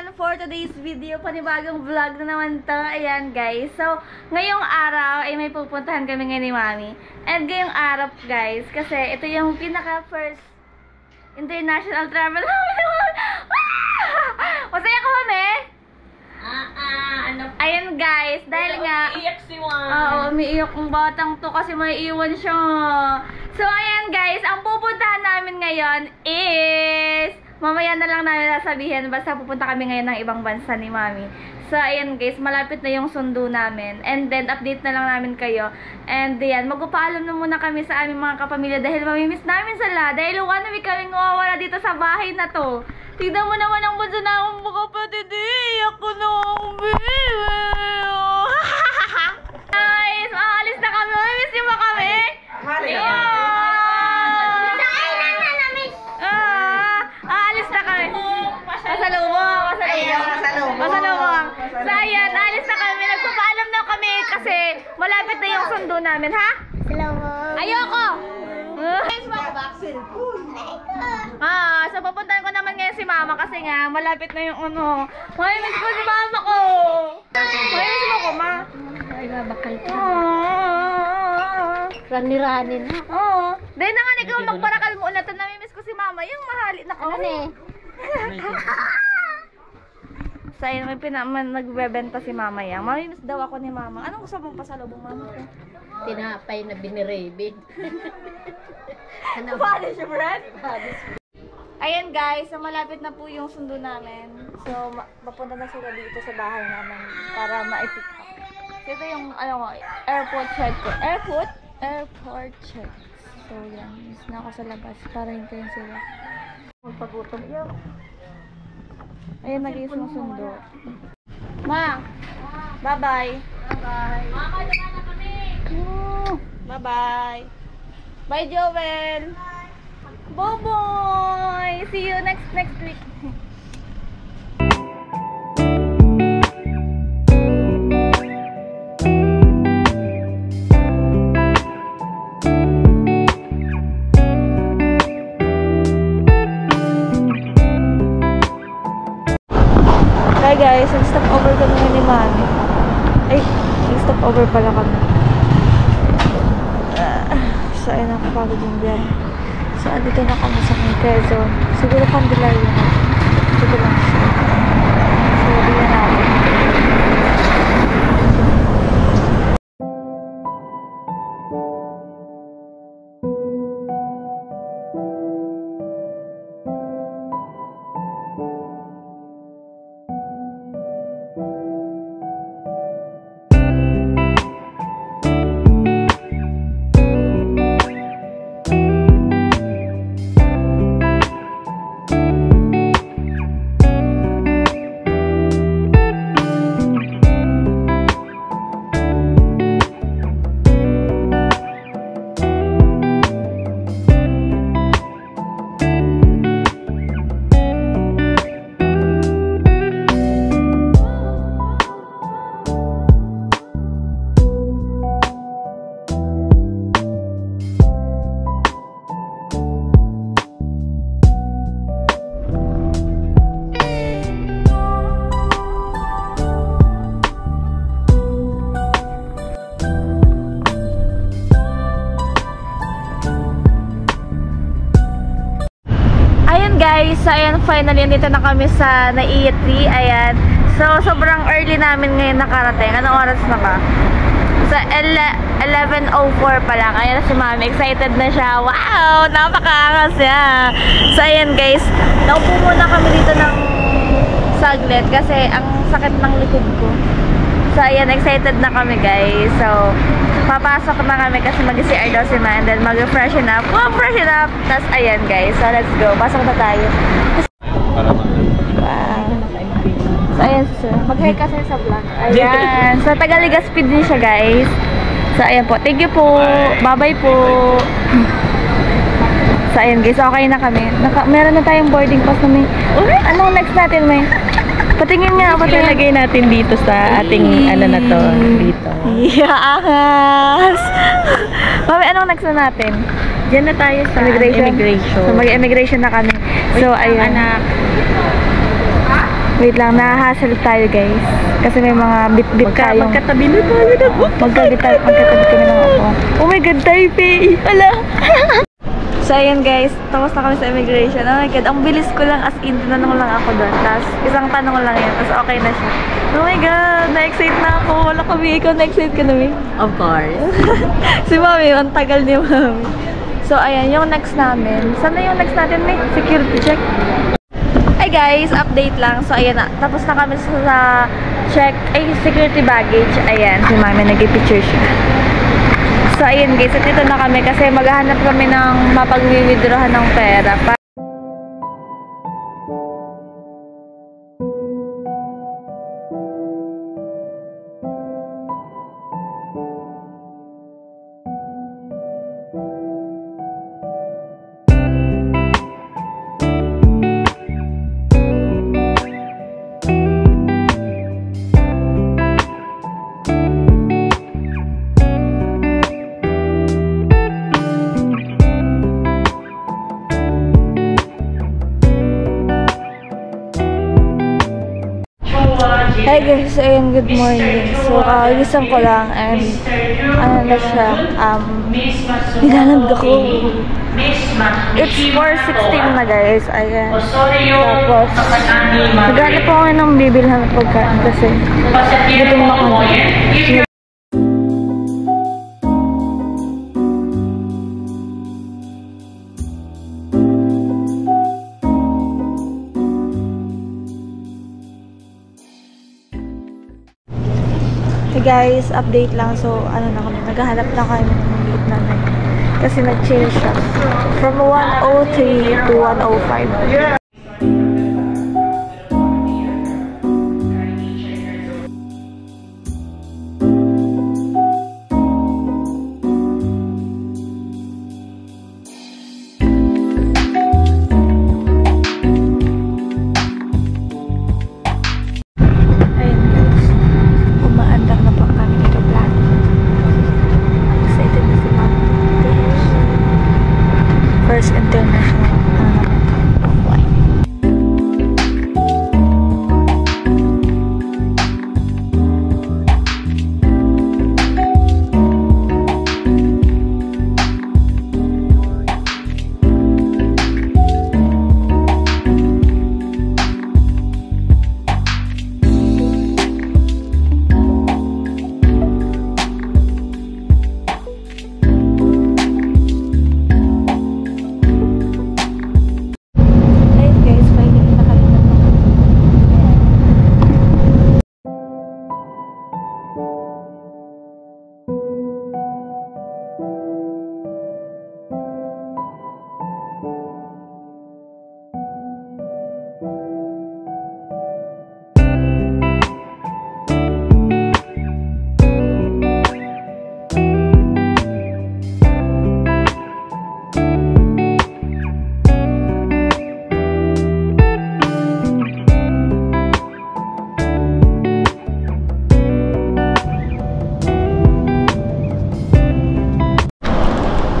ayan, for today's video, panibagong vlog na naman to. Ayan guys, so ngayong araw ay may pupuntahan kami ngayon ni Mami. And ngayong araw guys, kasi ito yung pinaka first international travel namin naman. Masaya ka Mami? Ano? Ayan guys, dahil nga umiiyak si Juan. Oo, umiiyak ang batang to kasi may iwan siya. So ayan guys, ang pupuntahan namin ngayon is mamaya na lang namin sasabihin, basta pupunta kami ngayon ng ibang bansa ni Mami. So ayan guys, malapit na yung sundo namin. And then update na lang namin kayo. And yan, magpapaalam na muna kami sa aming mga kapamilya dahil mamimiss namin sila. Dahil one week kami mawawala dito sa bahay na to. Tignan mo naman ang bansa na akong mga kapatid. Ako na akong baby. Guys, maalis na kami. Mamimiss niyo ba kami? Aalis na kami. Pasalubong. Pasalubong. So ayan, aalis na kami. Nagpapaalam na kami kasi malapit na yung sundo namin, ha? Salubong. Ayoko! So pupuntahan ko naman ngayon si Mama kasi nga malapit na yung ano. Mamimiss ko si Mama ko. Mamimiss mo ko, Ma. Ay, bakal ka. Rani-rani na. Oo. Dahil na nga, ikaw magparakal mo ulit. Namimiss ko si Mama. Yung mahali na ko. Ano eh? So ayun, may nagbebenta si Mama yan. Mamimiss daw ako ni Mama. Anong gusto mong pasalubong, Mama ko? Tinapay na binirebig. Paano siya, Brad? Ayan guys, so malapit na po yung sundo namin. So, mapunta na sila dito sa bahay namin para ma-pick up. So, ito yung, airport check ko. Airport check. So, yan. Miss na ako sa labas para hintayin sila. Magpagutom. Ayan, nag-iisang sundo. Ma! Bye-bye! Bye-bye! Mama, dala na kami! Bye-bye! Bye, Joel! Boboy! See you next week! Hi guys, nag-stop over kami ni Mami. Ay, nag-stop over pala kami. So, ayun, nakapagod yung biyan. So, andito na kami sa Quezon. Siguro Candelaria yun. Siguro lang siya. So, diyan natin. Guys, so ayan, finally nandito na kami sa Naiya-Tree. Ayan. So, sobrang early namin ngayon nakarating. Anong oras na ba? So, 11:04 pa lang. Ayan si Mami. Excited na siya. Wow! Napakaangas niya. So, ayan guys. Naupo muna kami dito ng saglit kasi ang sakit ng likod ko. So, ayan. Excited na kami guys. So, papasok na kami kasi mag-CR daw si Ma and then mag-freshen up. Wow, freshen up! Tapos, ayan guys. So, let's go. Pasok na tayo. Wow. So, ayan sir. Mag-hi kasi sa vlog. Ayan. So, Taga-Legazpi din siya guys. So, ayan po. Thank you po. Bye-bye po. So, ayan guys. Okay na kami. Meron na tayong boarding pass na may... Anong next natin may? Patingin nga. Ilalagay natin dito sa ating ano na to. Dito. Yes! Mami, anong next na natin? Diyan na tayo sa immigration. So, mag-immigration na kami. So, ayun. Anak. Wait lang, nahahassle tayo guys. Kasi may mga bit-bit tayong... Magkatabi na tayo. Magkatabi kami ng upuan. Oh my God, Taipei! Wala! So, ayan guys, tapos na kami sa immigration. Oh my God, ang bilis ko lang, as in, tinanong lang ako doon. Tapos, isang tanong lang yan, tapos okay na siya. Oh my God, na-excite na ako. Wala kami, ikaw na-excite ka na, May? Of course. Si Mami, ang tagal ni Mami. So, ayan, yung next namin. Saan na yung next natin, May? Security check. Hi guys, update lang. So, ayan na. Tapos na kami sa check, security baggage. Ayan, si Mami nag-picture siya. So, ayan guys, at dito na kami kasi maghahanap kami ng mapag-withdrawhan ng pera. Hi guys, ayun, good morning. So, gising ko lang and ano na siya, nilalamig ako. It's 4:16 na guys, ayan. Tapos, naghanap ako ng bibilhan ng pagkain kasi gutom ako. Hey guys, update lang. So, ano na kami, naghahanap na kami ng gate namin. Kasi nag-change siya. From 103 to 105.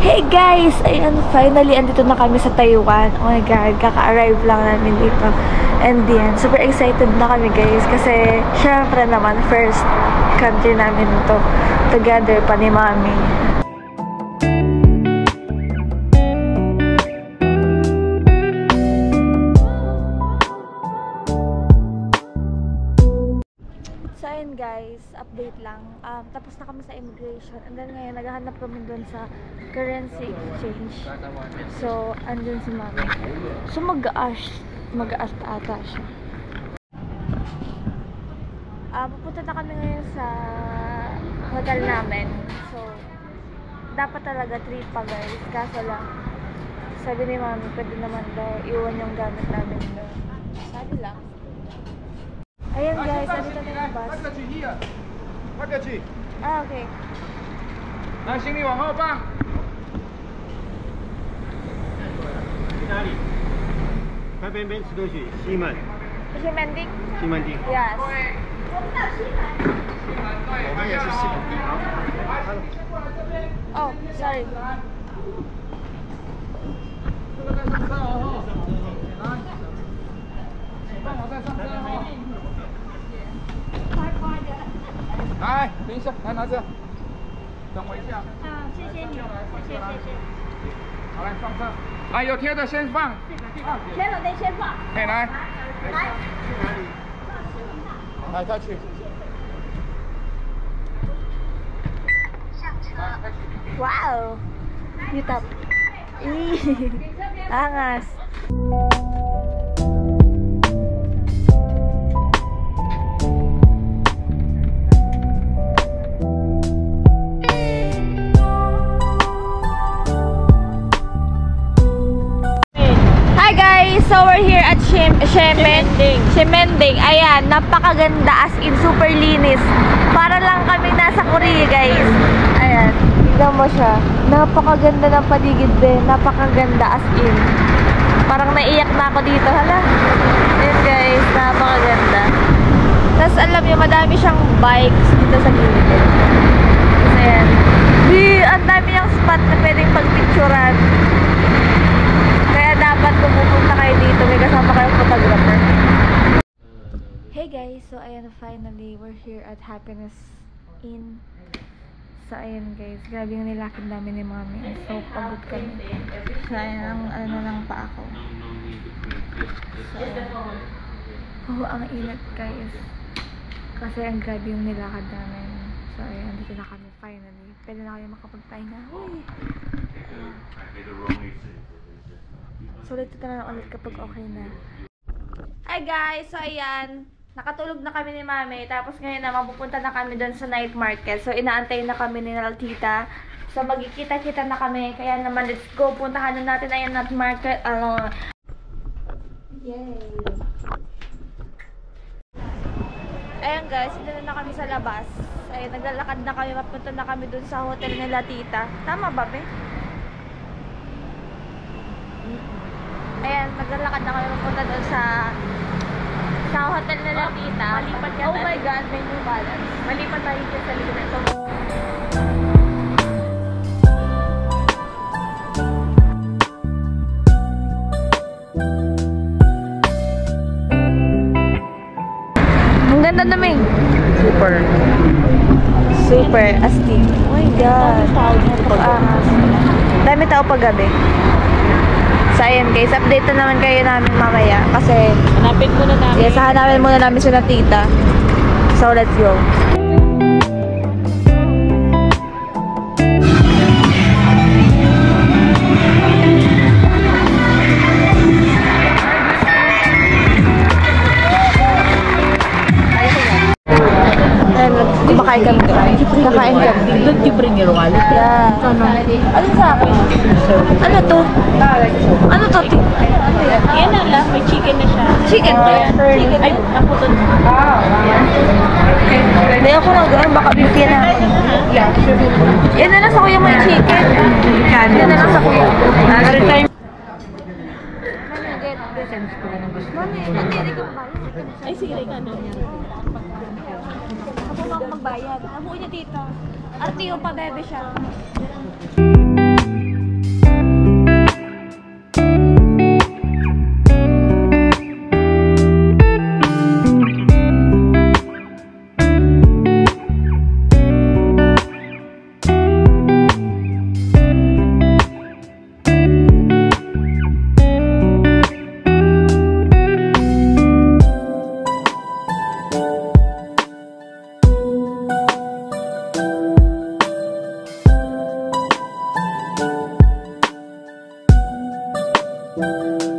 Hey guys! Ayan, finally, andito na kami sa Taiwan. Oh my God, kaka-arrive lang namin dito. And yan, super excited na kami guys. Kasi, syempre naman, first country namin to together pa ni Mami. So, ayun guys, update lang. Tapos na kami sa immigration. And then ngayon, naghahanap kami dun sa currency exchange. So, andun si Mami. So, mag-aas ata siya. Pupunta na kami ngayon sa hotel namin. So, dapat talaga 3 pa guys. Kaso lang, sabi ni Mami, pwede naman daw iwan yung gamit namin doon. Sabi lang. Ayan guys, nandito na yung bus. Okay. 拿行李往后放。去哪里？那边吃东西，西门。西门町。西门町。Yes. 我们也是西门町啊。 Oh, sorry. 这个在上车哦。来，请帮我在上车哦。来，等一下，来拿着，等我一下。谢谢你，谢谢。好，来放上。来，有贴的先放。贴了的先放。可以来。来。来，再去。 Wow! Yutap. Angas. Hi guys! So we're here at Shemending. Ayan, napakaganda as in super linis. Para lang kami nasa Korea guys. Ayan, tignan mo siya. Napakaganda ng paligid din. Napakaganda as in. Parang naiyak na ako dito. Hala. Ayan guys, napakaganda. Tapos alam niyo, madami siyang bikes dito sa gilid. Tapos ayan. Ang dami niyang spot na pwedeng pagpicturan. Kaya dapat kung pupunta kayo dito, may kasama kayong photographer. Hey guys, so ayan, finally, we're here at Happiness Inn. So ayan guys, grabe yung nilakad namin ni Mami. So pagod kami. So ayan, ano lang pa ako. So, ang init guys. Kasi ang grabe yung nilakad namin. So ayan, dito na kami finally. Pwede na kayo makapagpahinga. Uy! So ulit na lang ulit kapag okay na. Hi guys! So ayan, nakatulog na kami ni Mami. Tapos ngayon naman pupunta na kami doon sa night market. So inaantay na kami ni Tita. So magkikita-kita na kami. Kaya naman let's go. Puntahan na natin ayan night market. Yay! Ayan guys, dito na kami sa labas. Ayan, naglalakad na kami. Papunta na kami doon sa hotel ni Tita. Tama ba, be? Ayan, naglalakad na kami papunta doon sa hotel nila Tita. Malipat ka. Oh my God, may New Balance. Malipat tayo dyan sa likod ito. Ang ganda namin. Super astig. Oh my God. Dami tao pag gabi. So ayan guys, update na naman kayo namin mamaya kasi Hanapin muna namin. yes, hanapin muna namin sila Tita. So let's go. Ayan, kumakain kami. Kakain kami. Don't you bring your wallet? Yeah. Ano sa akin? Ano to? Ano to? Yan na lang, may chicken na siya. Chicken ba yan? Chicken. Ay, ako to. Hindi ako nag-ano, baka bigyan na. Yan na lang sa kuya may chicken. Yan na lang sa kuya. Nagarin tayo. Mami, hindi ka magbayad. Ay, sige, ka na. Ako nga magbayad. Nabuo niya dito. Artiyo pa, bebe siya. Bye.